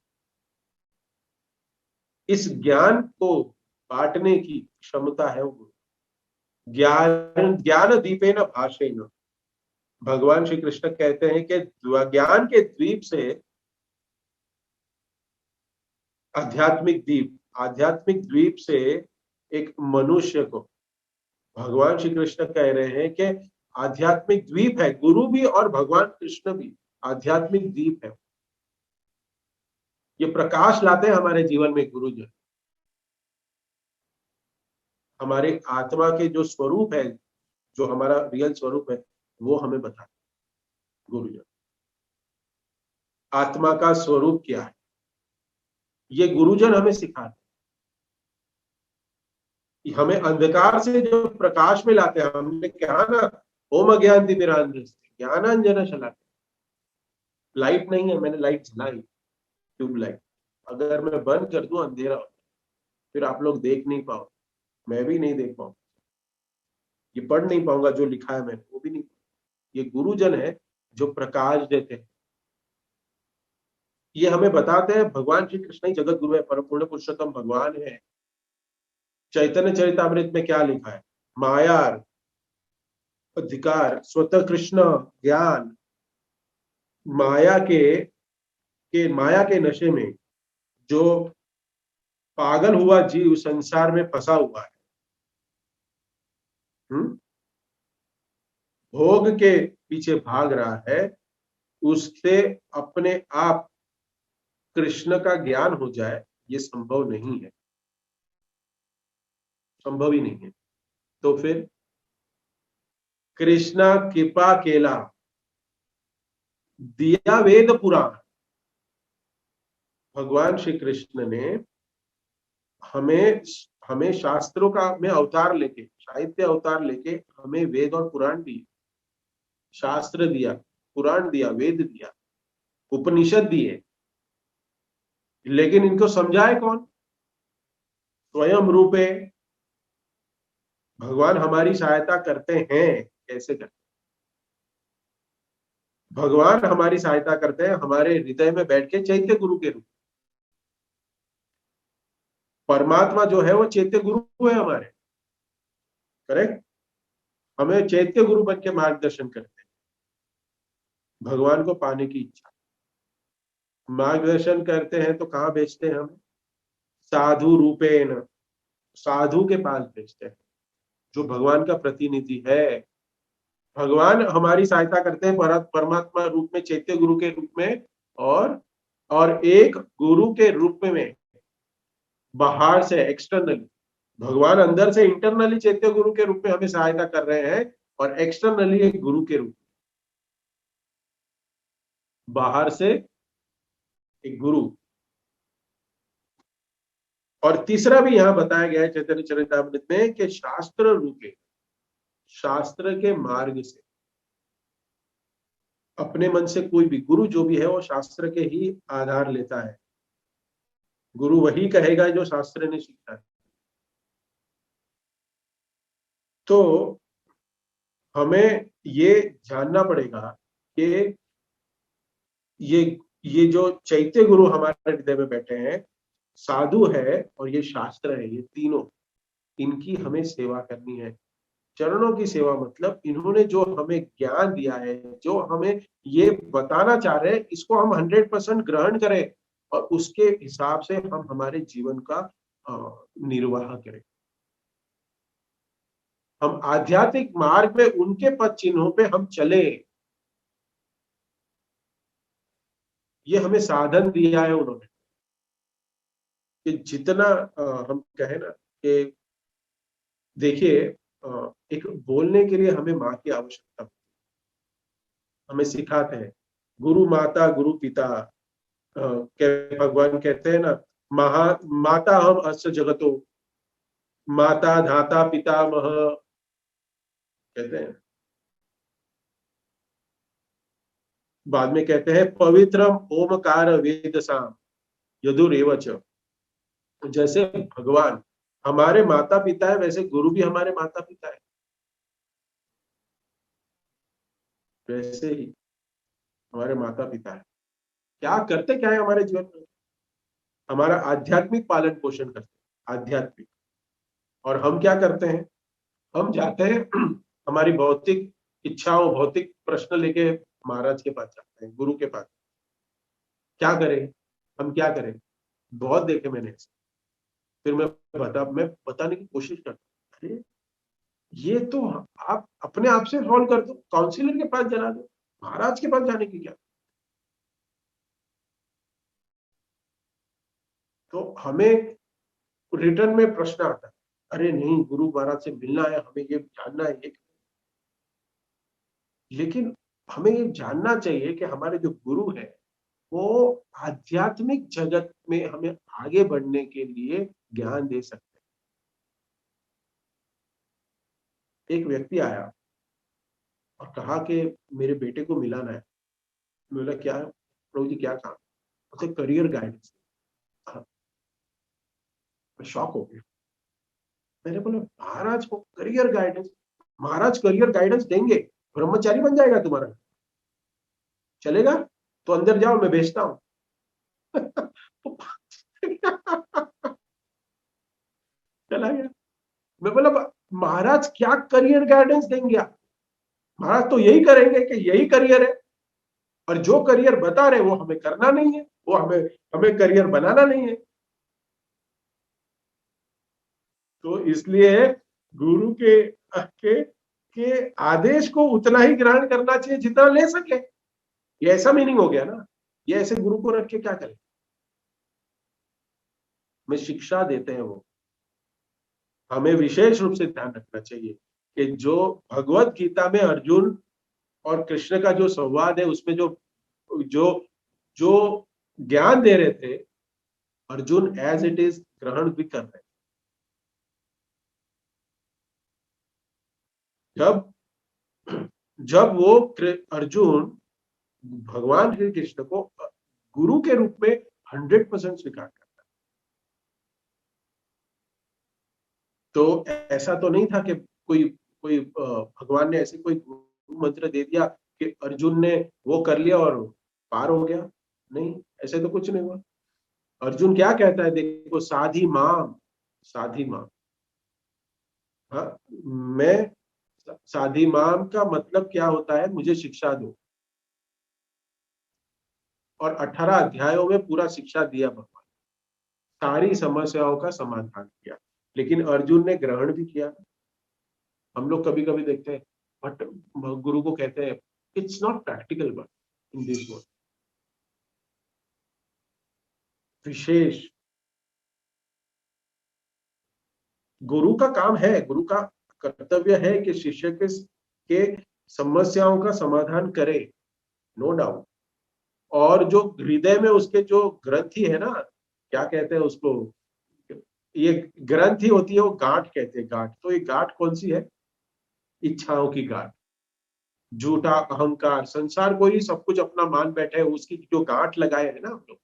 इस ज्ञान को बांटने की क्षमता है वो गुरु। ज्ञान ज्ञान दीपेन भाषेन, भगवान श्री कृष्ण कहते हैं कि ज्ञान के द्वीप से, आध्यात्मिक द्वीप से एक मनुष्य को, भगवान श्री कृष्ण कह रहे हैं कि आध्यात्मिक द्वीप है, गुरु भी और भगवान कृष्ण भी आध्यात्मिक द्वीप है। ये प्रकाश लाते हैं हमारे जीवन में गुरुजन, हमारे आत्मा के जो स्वरूप है, जो हमारा रियल स्वरूप है, वो हमें बताते हैं गुरुजन। आत्मा का स्वरूप क्या है, ये गुरुजन हमें सिखाते हैं। हमें अंधकार से जो प्रकाश में लाते हैं, हमने कहा ना, ओम अज्ञान ज्ञानांजन शलाकया। लाइट नहीं है, मैंने लाइट जलाई, ट्यूबलाइट, अगर मैं बंद कर दूं अंधेरा हो, फिर आप लोग देख नहीं पाओ, मैं भी नहीं देख पाऊंगा, ये पढ़ नहीं पाऊंगा जो लिखा है मैंने, वो भी नहीं। ये गुरुजन है जो प्रकाश देते हैं, ये हमें बताते हैं भगवान श्री कृष्ण ही जगत गुरु है, परम पूर्ण पुरुषोत्तम भगवान है। चैतन्य चरितामृत में क्या लिखा है, माया अधिकार स्वतः कृष्ण ज्ञान, माया के नशे में जो पागल हुआ जीव संसार में फंसा हुआ है, भोग के पीछे भाग रहा है, उससे अपने आप कृष्ण का ज्ञान हो जाए, ये संभव नहीं है, संभव ही नहीं है। तो फिर कृष्णा कृपा केला दिया वेद पुराण, भगवान श्री कृष्ण ने हमें हमें शास्त्रों का में अवतार लेके, साहित्य अवतार लेके हमें वेद और पुराण दिए, शास्त्र दिया, पुराण दिया, वेद दिया, उपनिषद दिए, लेकिन इनको समझाए कौन, स्वयं रूपे भगवान हमारी सहायता करते हैं। कैसे करते, भगवान हमारी सहायता करते हैं हमारे हृदय में बैठ के चैत्य गुरु के रूप। परमात्मा जो है वो चैत्य गुरु है हमारे, करेक्ट, हमें चैत्य गुरु बन के मार्गदर्शन करते हैं, भगवान को पाने की इच्छा, मार्गदर्शन करते हैं तो कहाँ भेजते हैं हमें, साधु रूपेण, साधु के पास भेजते हैं, जो भगवान का प्रतिनिधि है। भगवान हमारी सहायता करते हैं परमात्मा रूप में, चैत्य गुरु के रूप में, और एक गुरु के रूप में बाहर से एक्सटर्नली, भगवान अंदर से इंटरनली चैत्य गुरु के रूप में हमें सहायता कर रहे हैं, और एक्सटर्नली एक गुरु के रूप, बाहर से एक गुरु। और तीसरा भी यहां बताया गया है चैतन्य चरितामृत में कि शास्त्र रूपे, शास्त्र के मार्ग से, अपने मन से कोई भी गुरु जो भी है वो शास्त्र के ही आधार लेता है, गुरु वही कहेगा जो शास्त्र ने सीखा है। तो हमें ये जानना पड़ेगा कि ये ये जो चैत्य गुरु हमारे हृदय में बैठे हैं, साधु है और ये शास्त्र है, ये तीनों, इनकी हमें सेवा करनी है। चरणों की सेवा मतलब इन्होंने जो हमें ज्ञान दिया है, जो हमें ये बताना चाह रहे हैं, इसको हम 100% ग्रहण करें और उसके हिसाब से हम हमारे जीवन का निर्वाह करें। हम आध्यात्मिक मार्ग में उनके पद चिन्हों पे हम चले, ये हमें साधन दिया है उन्होंने, कि जितना हम कहें ना कि देखिए, एक बोलने के लिए हमें माँ की आवश्यकता, हमें सिखाते हैं गुरु माता गुरु पिता, के भगवान कहते हैं ना, महा माता हम अस्य जगतो, माता धाता पितामह, कहते हैं बाद में कहते हैं पवित्रम ओमकार वेदसाम यदुरेव च। जैसे भगवान हमारे माता पिता है, वैसे गुरु भी हमारे माता पिता है। वैसे ही हमारे माता पिता है। क्या करते क्या है हमारे जीवन में? हमारा आध्यात्मिक पालन पोषण करते हैं, आध्यात्मिक। और हम क्या करते हैं? हम जाते हैं हमारी भौतिक इच्छाओं, भौतिक प्रश्न लेके महाराज के पास जाते हैं, गुरु के पास। क्या करें? हम क्या करें? बहुत देखे मैंने ऐसे। फिर मैं बताने की कोशिश करता हूँ, अरे ये तो आप अपने आप से सॉल्व कर दो, काउंसिलर के पास जाना दो, महाराज के पास जाने की क्या। तो हमें रिटर्न में प्रश्न आता है, अरे नहीं गुरु महाराज से मिलना है, हमें ये जानना है ये। लेकिन हमें ये जानना चाहिए कि हमारे जो गुरु है वो आध्यात्मिक जगत में हमें आगे बढ़ने के लिए ज्ञान दे सकते हैं। एक व्यक्ति आया और कहा कि मेरे बेटे को मिलाना है। बोला क्या है प्रभु जी, क्या काम? उसे करियर गाइडेंस। मैं शॉक हो गया। मैंने बोला महाराज को करियर गाइडेंस? महाराज करियर गाइडेंस देंगे? ब्रह्मचारी बन जाएगा तुम्हारा? चलेगा तो अंदर जाओ, मैं भेजता हूं। चला गया। मैं बोला महाराज क्या करियर गाइडेंस देंगे आप? महाराज तो यही करेंगे कि यही करियर है, और जो करियर बता रहे वो हमें करना नहीं है, वो हमें हमें करियर बनाना नहीं है। तो इसलिए गुरु के आदेश को उतना ही ग्रहण करना चाहिए जितना ले सके। ये ऐसा मीनिंग हो गया ना। ये ऐसे गुरु को रख के क्या करें? में शिक्षा देते हैं वो। हमें विशेष रूप से ध्यान रखना चाहिए कि जो भगवत गीता में अर्जुन और कृष्ण का जो संवाद है, उसमें जो जो जो ज्ञान दे रहे थे, अर्जुन एज इट इज ग्रहण भी कर रहे। जब जब वो अर्जुन भगवान श्री कृष्ण को गुरु के रूप में 100% स्वीकार करता, तो ऐसा तो नहीं था कि कोई कोई भगवान ने ऐसे कोई गुरु मंत्र दे दिया कि अर्जुन ने वो कर लिया और पार हो गया। नहीं, ऐसे तो कुछ नहीं हुआ। अर्जुन क्या कहता है देखो, साधी माम, साधी माम। हाँ, मैं साधी माम का मतलब क्या होता है, मुझे शिक्षा दो। और 18 अध्यायों में पूरा शिक्षा दिया भगवान, सारी समस्याओं का समाधान किया। लेकिन अर्जुन ने ग्रहण भी किया। हम लोग कभी कभी देखते हैं बट गुरु को कहते हैं it's not practical but in this world. विशेष गुरु का काम है, गुरु का कर्तव्य है कि शिष्य के समस्याओं का समाधान करे, नो डाउट। और जो हृदय में उसके जो ग्रंथि है ना, क्या कहते हैं उसको, ये ग्रंथि होती है, वो गांठ कहते हैं, गांठ। तो ये गांठ कौन सी है? इच्छाओं की गांठ। झूठा अहंकार, संसार को ही सब कुछ अपना मान बैठे है, उसकी जो गांठ लगाए है ना हम लोग,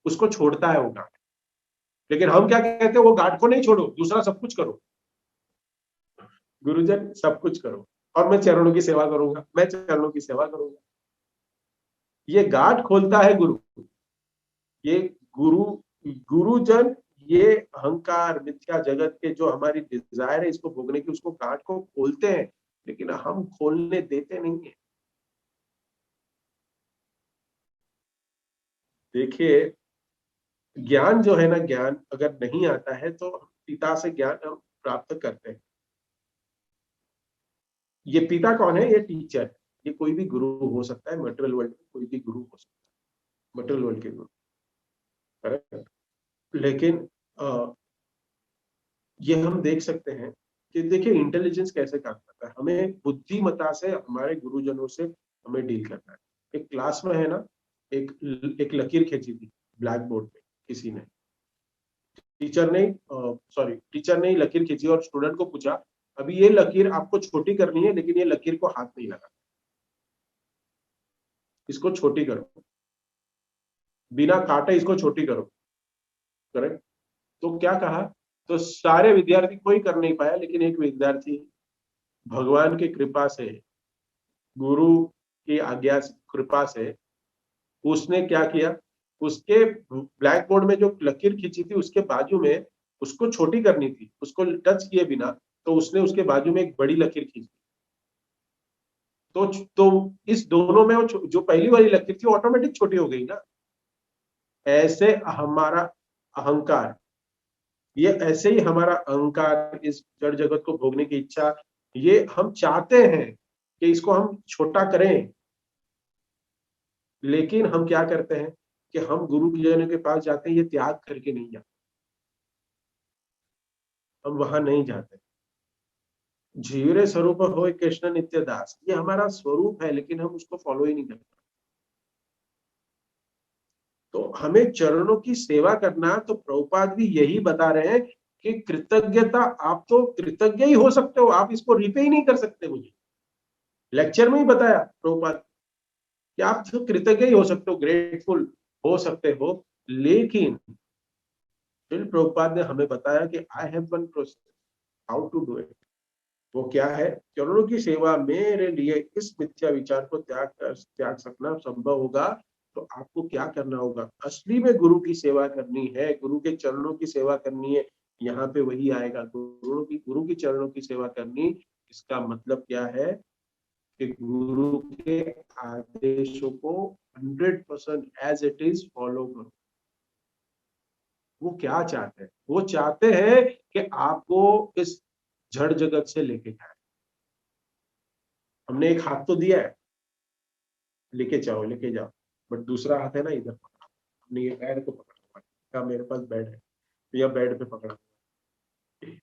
उसको छोड़ता है वो गांठ। लेकिन हम क्या कहते हैं, वो गांठ को नहीं छोड़ो, दूसरा सब कुछ करो। गुरुजन सब कुछ करो और मैं चरणों की सेवा करूंगा, मैं चरणों की सेवा करूंगा। ये गांठ खोलता है गुरु। ये गुरु गुरुजन ये अहंकार मिथ्या जगत के जो हमारी डिजायर है इसको भोगने की, उसको गांठ को खोलते हैं, लेकिन हम खोलने देते नहीं है। देखिए, ज्ञान जो है ना, ज्ञान अगर नहीं आता है तो पिता से ज्ञान हम प्राप्त करते हैं। ये पिता कौन है? ये टीचर है। ये कोई भी गुरु हो सकता है, मटेरियल वर्ल्ड में कोई भी गुरु हो सकता है, मटेरियल वर्ल्ड के गुरु। करेक्ट। लेकिन ये हम देख सकते हैं कि देखिए इंटेलिजेंस कैसे काम करता है। हमें बुद्धिमत्ता से हमारे गुरुजनों से हमें डील करना है। एक क्लास में है ना, एक लकीर खींची थी ब्लैक बोर्ड पे किसी ने, टीचर ने लकीर खींची और स्टूडेंट को पूछा अभी ये लकीर आपको छोटी करनी है, लेकिन ये लकीर को हाथ नहीं लगा। इसको छोटी करो, बिना काटे इसको छोटी करो। करेक्ट। तो क्या कहा, तो सारे विद्यार्थी कोई कर नहीं पाया, लेकिन एक विद्यार्थी भगवान की कृपा से, गुरु की आज्ञा से, कृपा से उसने क्या किया, उसके ब्लैक बोर्ड में जो लकीर खींची थी उसके बाजू में उसको छोटी करनी थी, उसको टच किए बिना, तो उसने उसके बाजू में एक बड़ी लकीर खींची। तो इस दोनों में जो पहली वाली लकीर थी ऑटोमेटिक छोटी हो गई ना। ऐसे हमारा अहंकार, ये ऐसे ही हमारा अहंकार, इस जड़ जगत को भोगने की इच्छा, ये हम चाहते हैं कि इसको हम छोटा करें, लेकिन हम क्या करते हैं कि हम गुरु की जन के पास जाते हैं, ये त्याग करके नहीं जाते, हम वहां नहीं जाते। जीवरे स्वरूप हो कृष्ण नित्य दास, ये हमारा स्वरूप है, लेकिन हम उसको फॉलो ही नहीं करते। तो हमें चरणों की सेवा करना, तो प्रभुपाद भी यही बता रहे हैं कि कृतज्ञता, आप तो कृतज्ञ ही हो सकते हो, आप इसको रिपे ही नहीं कर सकते। मुझे लेक्चर में ही बताया प्रभुपाद कि आप तो कृतज्ञ ही हो सकते हो, ग्रेटफुल हो सकते हो, लेकिन फिर प्रभुपाद ने हमें बताया कि I have one process how to do it. वो क्या है, चरणों की सेवा मेरे लिए इस मिथ्या विचार को त्याग सकना संभव होगा। तो आपको क्या करना होगा, असली में गुरु की सेवा करनी है, गुरु के चरणों की सेवा करनी है। यहाँ पे वही आएगा, गुरु की चरणों की सेवा करनी, इसका मतलब क्या है कि गुरु के आदेशों को 100% एज इट इज फॉलो करो। वो क्या चाहते हैं, वो चाहते हैं कि आपको इस जड़ जगत से लेके जाए। हमने एक हाथ तो दिया है, लेके जाओ लेके जाओ, बट दूसरा हाथ है ना, इधर पकड़ा, हमने ये पैर को पकड़ा हुआ है, क्या मेरे पास बेड है, तो यह बेड पे पकड़ा हुआ है।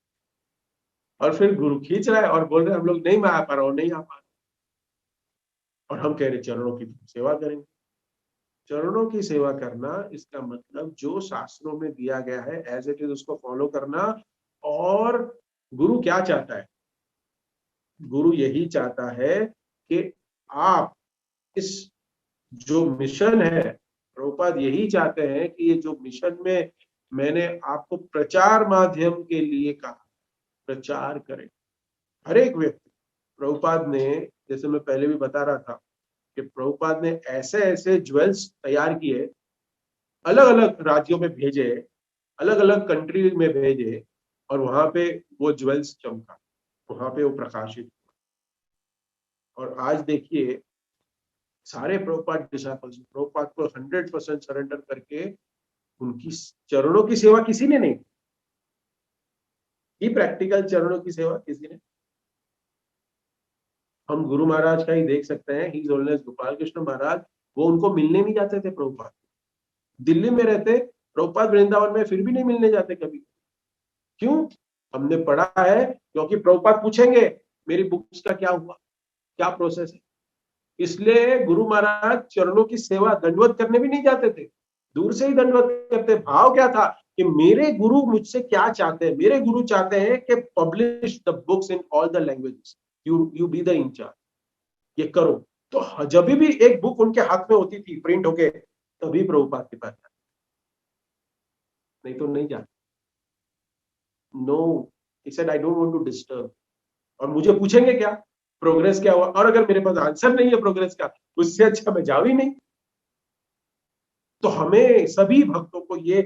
और फिर गुरु खींच रहा है और बोल रहे हैं हम लोग नहीं, मैं आ पा रहा हूँ, नहीं आ पा रहा, और हम कह रहे चरणों की सेवा करेंगे। चरणों की सेवा करना, इसका मतलब जो शास्त्रों में दिया गया है एज इट इज उसको फॉलो करना। और गुरु क्या चाहता है, गुरु यही चाहता है कि आप इस जो मिशन है, प्रभुपाद यही चाहते हैं कि ये जो मिशन में मैंने आपको प्रचार माध्यम के लिए कहा, प्रचार करें हर एक व्यक्ति। प्रभुपाद ने, जैसे मैं पहले भी बता रहा था, कि प्रभुपाद ने ऐसे ऐसे ज्वेल्स तैयार किए, अलग अलग राज्यों में भेजे, अलग अलग कंट्री में भेजे, और वहां पे वो ज्वेल्स चमका, वहां पे वो प्रकाशित। और आज देखिए सारे प्रभुपाद डिसाइपल्स प्रभुपाद को 100% सरेंडर करके, उनकी चरणों की सेवा किसी ने नहीं की, प्रैक्टिकल चरणों की सेवा किसी ने। हम गुरु महाराज का ही देख सकते हैं, हिज होलीनेस गोपाल कृष्ण महाराज, वो उनको मिलने नहीं जाते थे प्रभुपाद, दिल्ली में रहते प्रभुपाद, वृंदावन में फिर भी नहीं मिलने जाते कभी। क्यों, हमने पढ़ा है क्योंकि प्रभुपाद पूछेंगे मेरी बुक्स का क्या हुआ, क्या प्रोसेस है। इसलिए गुरु महाराज चरणों की सेवा दंडवत करने भी नहीं जाते थे, दूर से ही दंडवत करते। भाव क्या था कि मेरे गुरु मुझसे क्या चाहते हैं, मेरे गुरु चाहते हैं कि publish the books in all the languages, you be the in charge, ये करो। तो जब भी एक बुक उनके हाथ में होती थी प्रिंट होके, तभी प्रभुपाद के पास जाते, नहीं तो नहीं जाते। No, he said I don't want to disturb. और मुझे पूछेंगे क्या, प्रोग्रेस क्या हुआ, और अगर मेरे पास आंसर नहीं है प्रोग्रेस का, उससे अच्छा मैं जाऊं ही नहीं। तो हमें सभी भक्तों को ये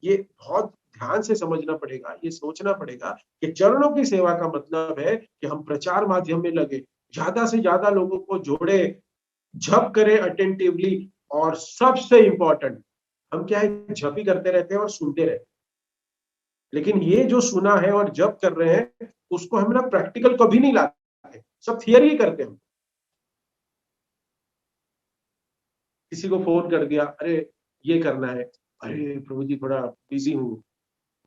बहुत ध्यान से समझना पड़ेगा, ये सोचना पड़ेगा कि चरणों की सेवा का मतलब है कि हम प्रचार माध्यम में लगे, ज्यादा से ज्यादा लोगों को जोड़े, जप करें अटेंटिवली। और सबसे इंपॉर्टेंट, हम क्या है जप ही करते रहते हैं और सुनते रहते हैं, लेकिन ये जो सुना है और जप कर रहे हैं उसको हम ना प्रैक्टिकल कभी नहीं लाते, सब थियरी ही करते हैं। किसी को फोन कर दिया, अरे ये करना है, अरे प्रभु जी थोड़ा बिजी हूँ,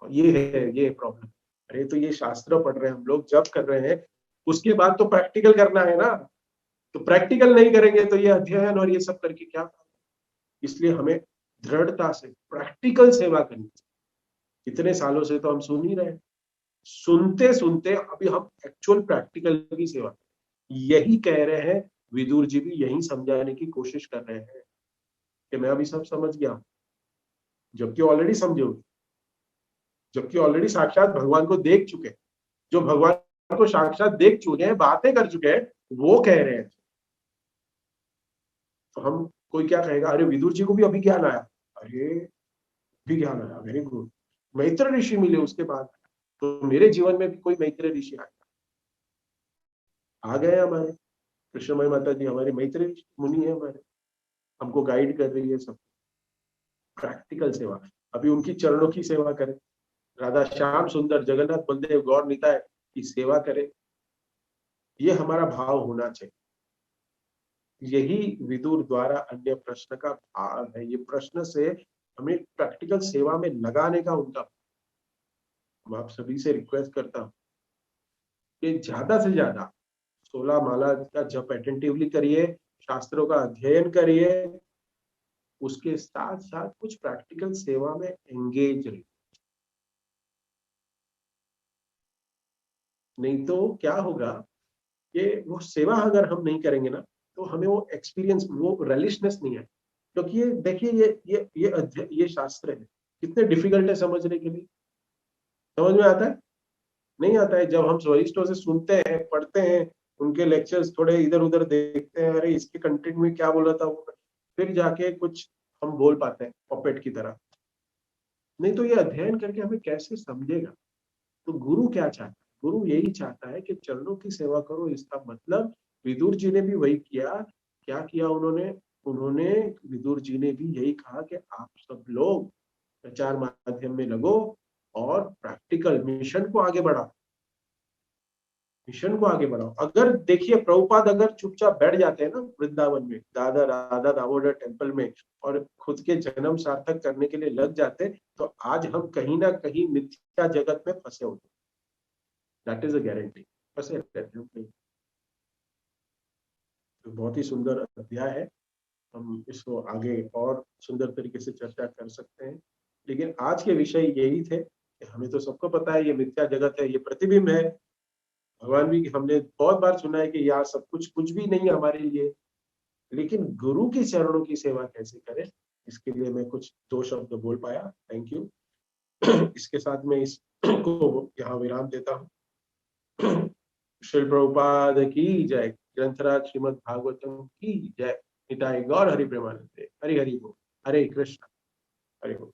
ये है ये प्रॉब्लम, अरे तो ये शास्त्र पढ़ रहे हैं हम लोग, जब कर रहे हैं, उसके बाद तो प्रैक्टिकल करना है ना। तो प्रैक्टिकल नहीं करेंगे तो ये अध्ययन और ये सब करके क्या। इसलिए हमें दृढ़ता से प्रैक्टिकल सेवा करनी चाहिए। इतने सालों से तो हम सुन ही रहे हैं, सुनते सुनते अभी हम एक्चुअल प्रैक्टिकल की सेवा, यही कह रहे हैं विदुर जी भी यही समझाने की कोशिश कर रहे हैं कि मैं अभी सब समझ गया हूं, जबकि ऑलरेडी समझे हुए, जबकि ऑलरेडी साक्षात भगवान को देख चुके हैं। जो भगवान को साक्षात देख चुके हैं, बातें कर चुके हैं, वो कह रहे हैं। तो हम, कोई क्या कहेगा, अरे विदुर जी को भी अभी ज्ञान आया, अरे भी ज्ञान आया, वेरी गुड, मैत्र ऋषि मिले उसके बाद, तो मेरे जीवन में भी कोई मैत्र ऋषि आ गए हमारे। कृष्णमय माता जी हमारी मैत्री मुनि है हमारे, हमको गाइड कर रही है सब। प्रैक्टिकल सेवा, अभी उनकी चरणों की सेवा करें, राधा श्याम सुंदर जगन्नाथ बलदेव गौर निताय की सेवा करें, ये हमारा भाव होना चाहिए। यही विदुर द्वारा अन्य प्रश्न का भाव है। ये प्रश्न से हमें प्रैक्टिकल सेवा में लगाने का उनका, मैं आप सभी से रिक्वेस्ट करता हूँ कि ज्यादा से ज्यादा 16 माला का जप अटेंटिवली करिए, शास्त्रों का अध्ययन करिए, उसके साथ साथ कुछ प्रैक्टिकल सेवा में एंगेज रहिए। नहीं तो क्या होगा कि वो सेवा अगर हम नहीं करेंगे ना, तो हमें वो एक्सपीरियंस, वो रिलिशनेस नहीं है। क्योंकि ये देखिए, ये शास्त्र है, कितने डिफिकल्ट है समझने के लिए। समझ में आता है? नहीं आता है। जब हम वरिष्ठों से सुनते हैं, पढ़ते हैं, उनके लेक्चर्स थोड़े इधर उधर देखते हैं, अरे इसके कंटेंट में क्या बोला था वो, फिर जाके कुछ हम बोल पाते हैं पपेट की तरह। नहीं तो ये अध्ययन करके हमें कैसे समझेगा। तो गुरु क्या चाहता है? गुरु यही चाहता है कि चरणों की सेवा करो। इसका मतलब विदुर जी ने भी वही किया। क्या किया उन्होंने? उन्होंने, विदुर जी ने भी यही कहा कि आप सब लोग प्रचार माध्यम में लगो और प्रैक्टिकल मिशन को आगे बढ़ाओ, मिशन को आगे बढ़ाओ। अगर देखिए, प्रभुपाद अगर चुपचाप बैठ जाते हैं ना वृंदावन में, दादा राधा दामोदर टेम्पल में, और खुद के जन्म सार्थक करने के लिए लग जाते, तो आज हम कहीं ना कहीं मिथ्या जगत में फंसे होते। दैट इज अ गारंटी, फंसे रहते हैं कहीं। तो बहुत ही सुंदर अध्याय है, हम इसको आगे और सुंदर तरीके से चर्चा कर सकते हैं। लेकिन आज के विषय यही थे कि हमें तो सबको पता है ये मिथ्या जगत है, ये प्रतिबिंब है। भगवान भी, हमने बहुत बार सुना है कि यार सब कुछ कुछ भी नहीं है हमारे लिए। लेकिन गुरु की चरणों की सेवा कैसे करें, इसके लिए मैं कुछ 2 शब्द बोल पाया। Thank you. इसके साथ मैं इस को यहाँ विराम देता हूँ। श्री प्रभुपाद की जय। ग्रंथराज श्रीमद् भागवतम की जय। निताई गौर हरि प्रेमानंदे। हरि हरि बोल। हरे कृष्ण। हरि बोल।